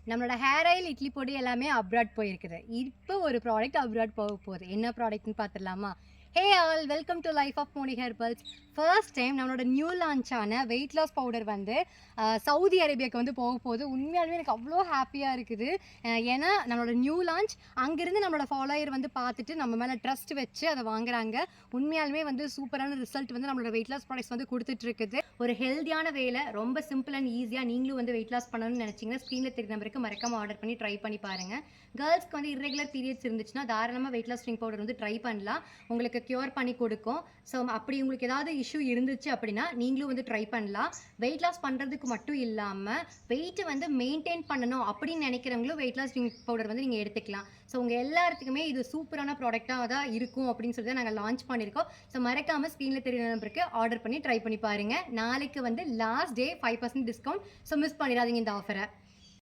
நம்மளோட hair oil, idli பொடி எல்லாமே அப்ராட் போயிருக்குது. இப்போ ஒரு ப்ராடக்ட் அப்ராட் போக போகுது. என்ன ப்ராடக்ட்ன்னு பார்த்துடலாமா? Hey all! Welcome to life of Moni herbals. First time நம்மளோட நியூ லான்ச் ஆன வெயிட் லாஸ் பவுடர் வந்து சவுதி அரேபியாவுக்கு வந்து போக போகுது. உண்மையாலுமே எனக்கு அவ்வளோ ஹாப்பியாக இருக்குது. ஏன்னா நம்மளோட நியூ லான்ச் அங்கேருந்து நம்மளோட ஃபாலோயர் வந்து பார்த்துட்டு நம்ம மேலே ட்ரஸ்ட் வச்சு அதை வாங்குறாங்க. உண்மையாலுமே வந்து சூப்பரான ரிசல்ட் வந்து நம்மளோட வெயிட் லாஸ் ப்ராடக்ட்ஸ் வந்து கொடுத்துட்ருக்குது. ஒரு ஹெல்த்தியான வேலை ரொம்ப சிம்பிள் அண்ட் ஈஸியாக நீங்களும் வந்து வெயிட் லாஸ் பண்ணணும்னு நினச்சிங்கன்னா ஸ்க்ரீனில் தெரியுற நம்பருக்கு மறக்காம ஆர்டர் பண்ணி ட்ரை பண்ணி பாருங்கள். கேர்ள்ஸ்க்கு வந்து இர்ரெகுலர் பீரியட்ஸ் இருந்துச்சுன்னா தாராளமாக வெயிட் லாஸ் ட்ரிங்க் பவுடர் வந்து ட்ரை பண்ணலாம். உங்களுக்கு க்யூர் பண்ணி கொடுக்கும். ஸோ அப்படி உங்களுக்கு ஏதாவது இஷ்யூ இருந்துச்சு அப்படின்னா நீங்களும் வந்து ட்ரை பண்ணலாம். வெயிட் லாஸ் பண்ணுறதுக்கு மட்டும் இல்லாமல் வெயிட்டை வந்து மெயின்டைன் பண்ணணும் அப்படின்னு நினைக்கிறவங்களும் வெயிட் லாஸ் ட்ரிங்க் பவுடர் வந்து நீங்கள் எடுத்துக்கலாம். ஸோ உங்கள் எல்லாத்துக்குமே இது சூப்பரான ப்ராடக்டாக தான் இருக்கும் அப்படின்னு சொல்லி தான் நாங்கள் லான்ச் பண்ணியிருக்கோம். ஸோ மறக்காமல் ஸ்க்ரீனில் தெரியுற நம்பருக்கு ஆர்டர் பண்ணி ட்ரை பண்ணி பாருங்கள். நாளைக்கு வந்து last day 5% discount. So miss பண்ணிடாதீங்க இந்த ஆஃபரை.